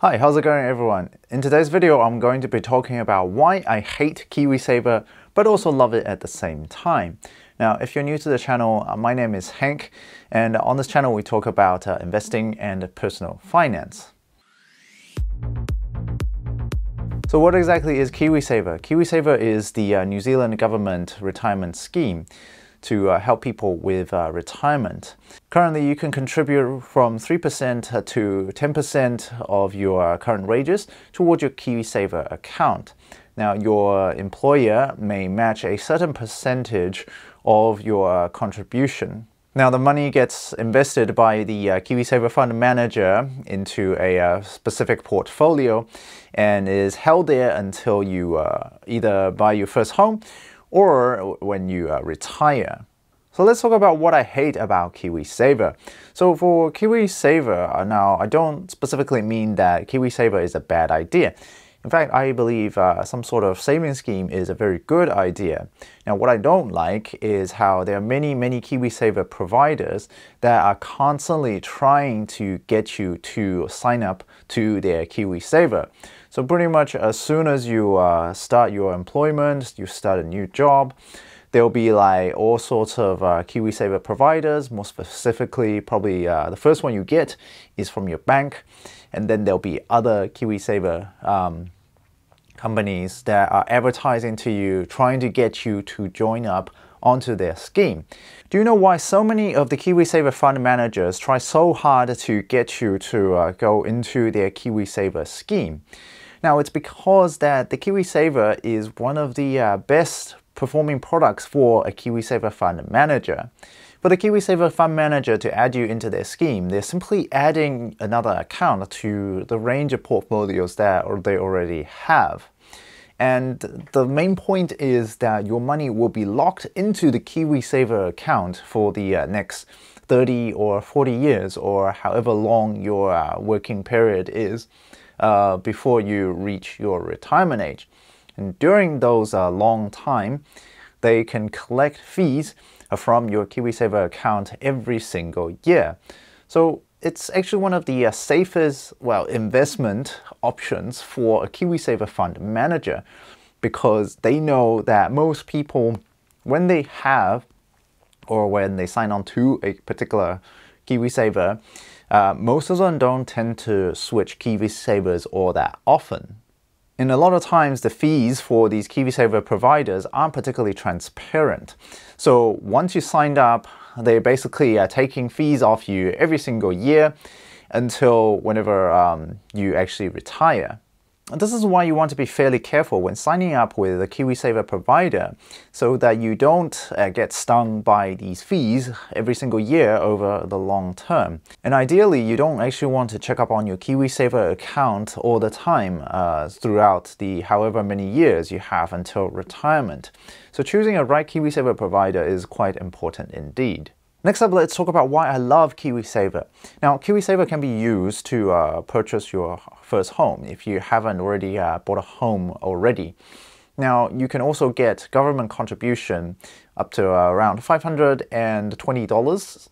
Hi, how's it going everyone? In today's video, I'm going to be talking about why I hate Kiwisaver, but also love it at the same time. Now, if you're new to the channel, my name is Henk, and on this channel we talk about investing and personal finance. So what exactly is Kiwisaver? Kiwisaver is the New Zealand government retirement scheme to help people with retirement. Currently, you can contribute from 3% to 10% of your current wages towards your Kiwisaver account. Now, your employer may match a certain percentage of your contribution. Now, the money gets invested by the Kiwisaver fund manager into a specific portfolio and is held there until you either buy your first home or when you retire. So let's talk about what I hate about Kiwisaver. So for Kiwisaver, now I don't specifically mean that Kiwisaver is a bad idea. In fact, I believe some sort of saving scheme is a very good idea. Now, what I don't like is how there are many Kiwisaver providers that are constantly trying to get you to sign up to their Kiwisaver. So pretty much as soon as you start your employment, you start a new job, there'll be like all sorts of Kiwisaver providers. More specifically, probably the first one you get is from your bank. And then there'll be other Kiwisaver companies that are advertising to you, trying to get you to join up onto their scheme. Do you know why so many of the Kiwisaver fund managers try so hard to get you to go into their Kiwisaver scheme? Now, it's because that the Kiwisaver is one of the best performing products for a Kiwisaver fund manager. For the Kiwisaver fund manager to add you into their scheme, they're simply adding another account to the range of portfolios that they already have. And the main point is that your money will be locked into the Kiwisaver account for the next 30 or 40 years, or however long your working period is before you reach your retirement age. And during those long time, they can collect fees from your Kiwisaver account every single year. So it's actually one of the safest, investment options for a Kiwisaver fund manager, because they know that most people, when they have or when they sign on to a particular Kiwisaver, most of them don't tend to switch Kiwisavers all that often. And a lot of times the fees for these Kiwisaver providers aren't particularly transparent. So once you signed up, they're basically taking fees off you every single year until whenever you actually retire. And this is why you want to be fairly careful when signing up with a Kiwisaver provider, so that you don't get stung by these fees every single year over the long term. And ideally, you don't actually want to check up on your Kiwisaver account all the time throughout the however many years you have until retirement. So choosing a right Kiwisaver provider is quite important indeed. Next up, let's talk about why I love Kiwisaver. Now, Kiwisaver can be used to purchase your first home if you haven't already bought a home already. Now, you can also get government contribution up to around $520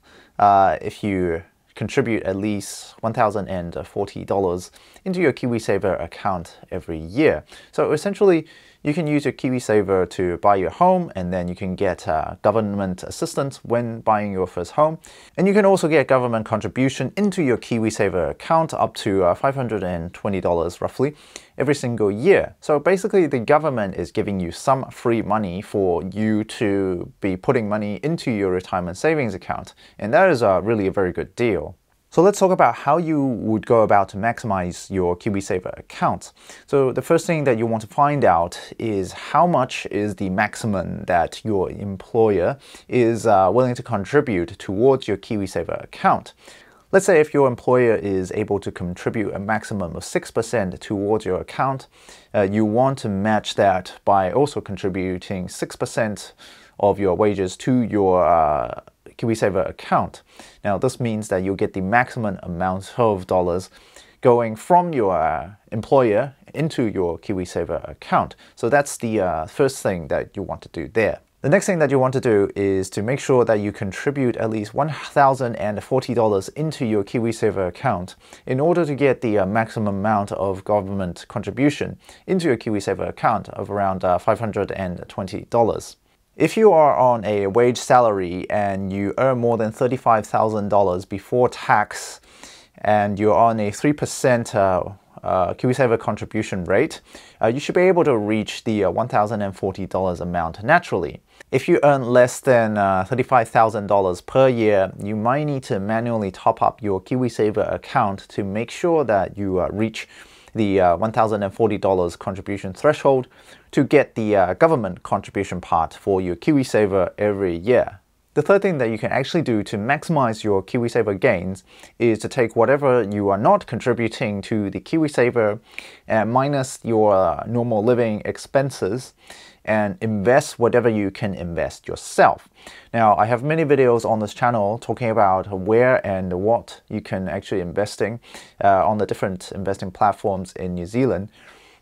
if you contribute at least $1,040 into your Kiwisaver account every year. So essentially, you can use your Kiwisaver to buy your home, and then you can get government assistance when buying your first home. And you can also get government contribution into your Kiwisaver account up to $520 roughly every single year. So basically, the government is giving you some free money for you to be putting money into your retirement savings account. And that is really a very good deal. So let's talk about how you would go about to maximize your Kiwisaver account. So the first thing that you want to find out is how much is the maximum that your employer is willing to contribute towards your Kiwisaver account. Let's say if your employer is able to contribute a maximum of 6% towards your account, you want to match that by also contributing 6% of your wages to your Kiwisaver account. Now, this means that you'll get the maximum amount of dollars going from your employer into your Kiwisaver account. So that's the first thing that you want to do there. The next thing that you want to do is to make sure that you contribute at least $1,040 into your Kiwisaver account in order to get the maximum amount of government contribution into your Kiwisaver account of around $520. If you are on a wage salary and you earn more than $35,000 before tax and you're on a 3% Kiwisaver contribution rate, you should be able to reach the $1,040 amount naturally. If you earn less than $35,000 per year, you might need to manually top up your Kiwisaver account to make sure that you reach the $1,040 contribution threshold to get the government contribution part for your Kiwisaver every year. The third thing that you can actually do to maximize your Kiwisaver gains is to take whatever you are not contributing to the Kiwisaver and minus your normal living expenses and invest whatever you can invest yourself. Now, I have many videos on this channel talking about where and what you can actually investing on the different investing platforms in New Zealand.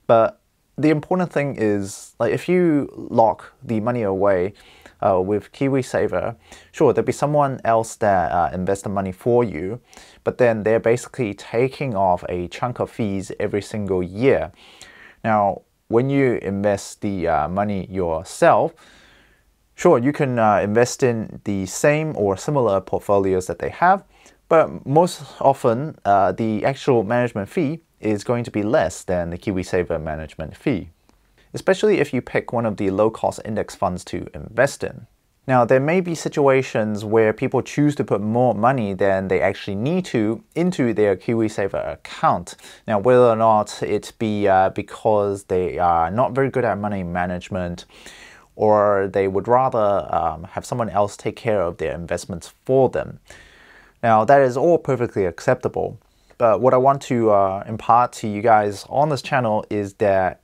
But the important thing is, like, if you lock the money away with Kiwisaver, sure, there'll be someone else that invests the money for you, but then they're basically taking off a chunk of fees every single year. Now, when you invest the money yourself, sure, you can invest in the same or similar portfolios that they have, but most often the actual management fee is going to be less than the Kiwisaver management fee, especially if you pick one of the low-cost index funds to invest in. Now, there may be situations where people choose to put more money than they actually need to into their Kiwisaver account. Now, whether or not it be because they are not very good at money management, or they would rather have someone else take care of their investments for them. Now, that is all perfectly acceptable. But what I want to impart to you guys on this channel is that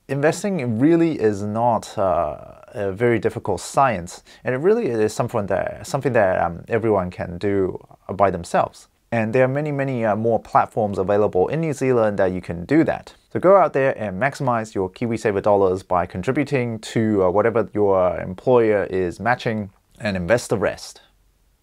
investing really is not a very difficult science, and it really is something that everyone can do by themselves. And there are many more platforms available in New Zealand that you can do that. So go out there and maximize your Kiwisaver dollars by contributing to whatever your employer is matching and invest the rest.